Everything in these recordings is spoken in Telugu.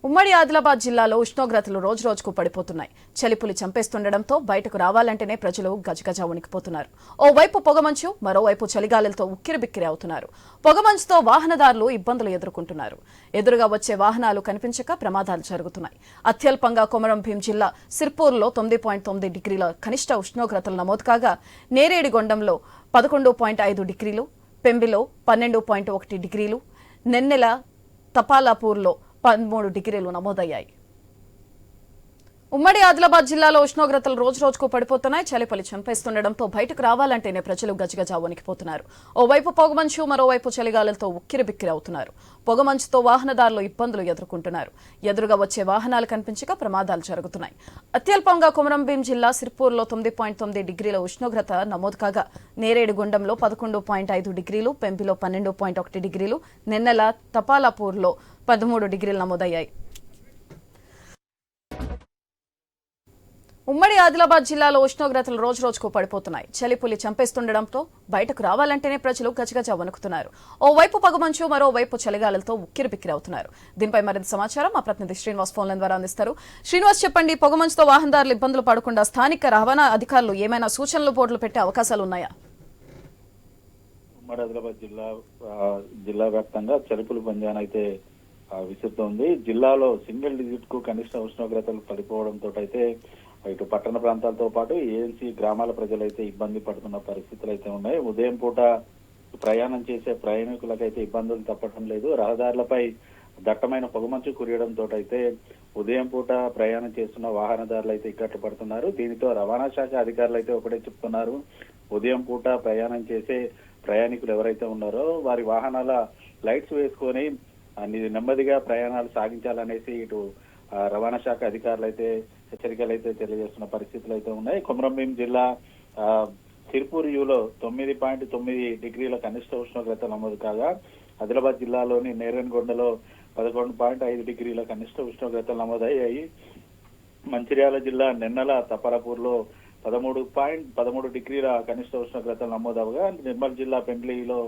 ఉమ్మడి ఆదిలాబాద్ జిల్లాలో ఉష్ణోగ్రతలు రోజురోజుకు పడిపోతున్నాయి. చలిపులి చంపేస్తుండటంతో బయటకు రావాలంటేనే ప్రజలు గజగజ వణికిపోతున్నారు. ఓవైపు పొగమంచు, మరోవైపు చలిగాలులతో ఉక్కిరిబిక్కిరి అవుతున్నారు. పొగమంచుతో వాహనదారులు ఇబ్బందులు ఎదుర్కొంటున్నారు. ఎదురుగా వచ్చే వాహనాలు కనిపించక ప్రమాదాలు జరుగుతున్నాయి. అత్యల్పంగా కొమరం భీం జిల్లా సిర్పూర్లో 9.9 డిగ్రీల కనిష్ట ఉష్ణోగ్రతలు నమోదు కాగా, నేరేడిగొండంలో 11.5 డిగ్రీలు, పెంబిలో 12.1 డిగ్రీలు, నెన్నెల తపాలాపూర్లో 13 డిగ్రీలు నమోదయ్యాయి. ఉమ్మడి ఆదిలాబాద్ జిల్లాలో ఉష్ణోగ్రతలు రోజురోజుకు పడిపోతున్నాయి. చలిపలి చంపేస్తుండటంతో బయటకు రావాలంటేనే ప్రజలు గజగజ వణికిపోతున్నారు. ఓవైపు పొగమంచు, మరోవైపు చలిగాలులతో ఉక్కిరిబిక్కిరి అవుతున్నారు. పొగమంచుతో వాహనదారులు ఇబ్బందులు ఎదుర్కొంటున్నారు. ఎదురుగా వచ్చే వాహనాలు కనిపించక ప్రమాదాలు జరుగుతున్నాయి. అత్యల్పంగా కొమరం భీం జిల్లా సిర్పూర్లో 9.9 డిగ్రీల ఉష్ణోగ్రత నమోదు కాగా, నేరేడిగొండంలో 11.5 డిగ్రీలు, పెంపిలో 12.1 డిగ్రీలు, నెన్నెల తపాలాపూర్లో 13 డిగ్రీలు నమోదయ్యాయి. ఉమ్మడి ఆదిలాబాద్ జిల్లాలో ఉష్ణోగ్రతలు రోజురోజుకు పడిపోతున్నాయి. చలిపులి చంపేస్తుండటంతో బయటకు రావాలంటేనే ప్రజలు గజగజ వణుకుతున్నారు. ఓవైపు పొగమంచు, మరోవైపు చలిగాలులతో ఉక్కిరిబిక్కిరి అవుతున్నారు. దీనిపై మరింత సమాచారం మా ప్రతినిధి శ్రీనివాస్ ఫోన్ లైన్ ద్వారా అందిస్తారు. శ్రీనివాస్, చెప్పండి, పొగమంచుతో వాహనదారులు ఇబ్బందులు పడకుండా స్థానిక రవాణా అధికారులు ఏమైనా సూచనలు బోర్డులు పెట్టే అవకాశాలు ఉన్నాయా? ఉమ్మడి ఆదిలాబాద్ జిల్లా వ్యాప్తంగా చలిపులి పంజాన్ అయితే విసురుతోంది. జిల్లాలో సింగిల్ డిజిట్ కు కనిష్ట ఉష్ణోగ్రతలు పడిపోవడంతో అయితే ఇటు పట్టణ ప్రాంతాలతో పాటు ఏఎన్సీ గ్రామాల ప్రజలైతే ఇబ్బంది పడుతున్న పరిస్థితులు అయితే ఉన్నాయి. ఉదయం పూట ప్రయాణం చేసే ప్రయాణికులకైతే ఇబ్బందులు తప్పడం లేదు. రహదారులపై దట్టమైన పొగమంచు కురియడంతో అయితే ఉదయం పూట ప్రయాణం చేస్తున్న వాహనదారులు అయితే ఇక్కట్లు పడుతున్నారు. దీనితో రవాణా శాఖ అధికారులు అయితే ఒకటే చెప్తున్నారు, ఉదయం పూట ప్రయాణం చేసే ప్రయాణికులు ఎవరైతే ఉన్నారో వారి వాహనాల లైట్స్ వేసుకొని నెమ్మదిగా ప్రయాణాలు సాగించాలనేసి ఇటు రవాణా శాఖ అధికారులు అయితే హెచ్చరికలు అయితే తెలియజేస్తున్న పరిస్థితులు అయితే ఉన్నాయి. కొమరం భీం జిల్లా సిర్పూర్ యూలో 9.9 డిగ్రీల కనిష్ట ఉష్ణోగ్రత నమోదు కాగా, ఆదిలాబాద్ జిల్లాలోని నేరేడిగొండలో 11.5 డిగ్రీల కనిష్ట ఉష్ణోగ్రతలు నమోదయ్యాయి. మంచిర్యాల జిల్లా నెన్నెల తపాలాపూర్లో 13 డిగ్రీల కనిష్ట ఉష్ణోగ్రతలు నమోదవగా, నిర్మల్ జిల్లా పెండ్లిలో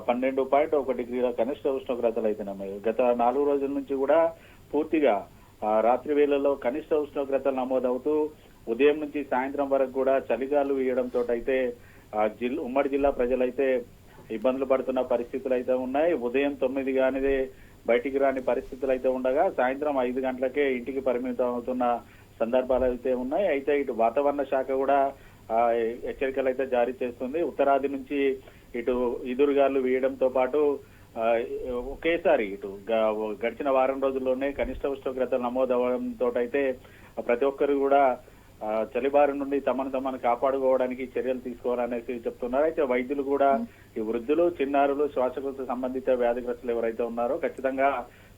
12.1 డిగ్రీల కనిష్ట ఉష్ణోగ్రతలు అయితే నమోదు. గత 4 రోజుల నుంచి కూడా పూర్తిగా రాత్రి వేళల్లో కనిష్ట ఉష్ణోగ్రతలు నమోదవుతూ ఉదయం నుంచి సాయంత్రం వరకు కూడా చలిగాలు వీయడంతో అయితే ఉమ్మడి జిల్లా ప్రజలైతే ఇబ్బందులు పడుతున్న పరిస్థితులు అయితే ఉన్నాయి. ఉదయం 9 గానిదే బయటికి రాని పరిస్థితులు అయితే ఉండగా, సాయంత్రం 5 గంటలకే ఇంటికి పరిమితం అవుతున్న సందర్భాలు అయితే ఉన్నాయి. అయితే ఇటు వాతావరణ శాఖ కూడా హెచ్చరికలు అయితే జారీ చేస్తుంది. ఉత్తరాది నుంచి ఇటు ఈదురుగాలు వీయడంతో పాటు ఒకేసారి ఇటు గడిచిన వారం రోజుల్లోనే కనిష్ట ఉష్ణోగ్రతలు నమోదవడంతో అయితే ప్రతి ఒక్కరు కూడా చలిబారి నుండి తమను కాపాడుకోవడానికి చర్యలు తీసుకోవాలనేసి చెప్తున్నారు. అయితే వైద్యులు కూడా ఈ వృద్ధులు, చిన్నారులు, శ్వాసకోశ సంబంధిత వ్యాధిగ్రస్తులు ఎవరైతే ఉన్నారో ఖచ్చితంగా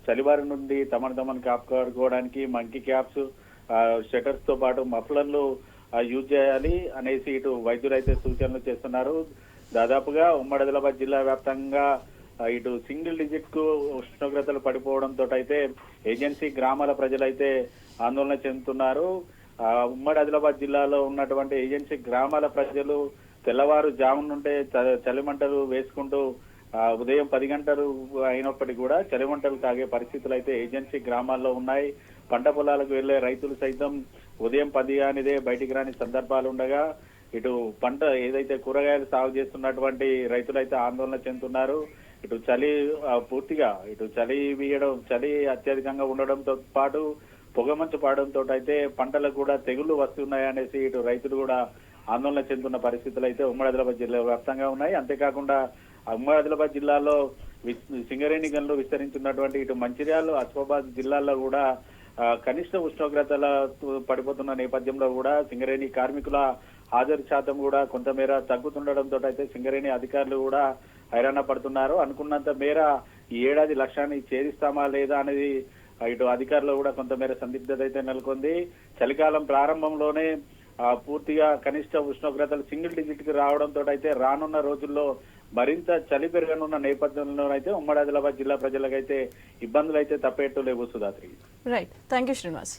చలిబారి నుండి తమను కాపాడుకోవడానికి మంకీ క్యాప్స్, షటర్స్ తో పాటు మఫ్లర్లు యూజ్ చేయాలి అనేసి ఇటు వైద్యులు అయితే సూచనలు చేస్తున్నారు. దాదాపుగా ఉమ్మడి ఆదిలాబాద్ జిల్లా వ్యాప్తంగా ఇటు సింగిల్ డిజిట్ కు ఉష్ణోగ్రతలు పడిపోవడంతో అయితే ఏజెన్సీ గ్రామాల ప్రజలైతే ఆందోళన చెందుతున్నారు. ఉమ్మడి ఆదిలాబాద్ జిల్లాలో ఉన్నటువంటి ఏజెన్సీ గ్రామాల ప్రజలు తెల్లవారు జాము నుండే చలిమంటలు వేసుకుంటూ ఉదయం 10 గంటలు అయినప్పటికీ కూడా చలిమంటలు తాగే పరిస్థితులు అయితే ఏజెన్సీ గ్రామాల్లో ఉన్నాయి. పంట పొలాలకు వెళ్లే రైతులు సైతం ఉదయం 10 గానిదే బయటికి రాని సందర్భాలు ఉండగా, ఇటు పంట ఏదైతే కూరగాయలు సాగు చేస్తున్నటువంటి రైతులైతే ఆందోళన చెందుతున్నారు. ఇటు చలి పూర్తిగా ఇటు చలి వీయడం, చలి అత్యధికంగా ఉండడంతో పాటు పొగమంచు పాడడంతో అయితే పంటలకు కూడా తెగుళ్లు వస్తున్నాయనేసి ఇటు రైతులు కూడా ఆందోళన చెందుతున్న పరిస్థితులు అయితే ఉమ్మడి ఆదిలాబాద్ జిల్లా వ్యాప్తంగా ఉన్నాయి. అంతేకాకుండా ఉమ్మడి ఆదిలాబాద్ జిల్లాలో సింగరేణి గనులు విస్తరించున్నటువంటి ఇటు మంచిర్యాల, ఆసిఫాబాద్ జిల్లాల్లో కూడా కనిష్ట ఉష్ణోగ్రతల పడిపోతున్న నేపథ్యంలో కూడా సింగరేణి కార్మికుల హాజరు శాతం కూడా కొంతమేర తగ్గుతుండడంతో అయితే సింగరేణి అధికారులు కూడా హైరాణ పడుతున్నారు. అనుకున్నంత మేర ఈ ఏడాది లక్ష్యాన్ని ఛేదిస్తామా లేదా అనేది ఇటు అధికారులు కూడా కొంతమేర సందిగ్ధత అయితే నెలకొంది. చలికాలం ప్రారంభంలోనే పూర్తిగా కనిష్ట ఉష్ణోగ్రతలు సింగిల్ డిజిట్ కి రావడంతో అయితే రానున్న రోజుల్లో మరింత చలి పెరగనున్న నేపథ్యంలోనైతే ఉమ్మడి ఆదిలాబాద్ జిల్లా ప్రజలకైతే ఇబ్బందులు అయితే తప్పేట్టు లేవు. Sudhatri. Right, thank you Srinivas.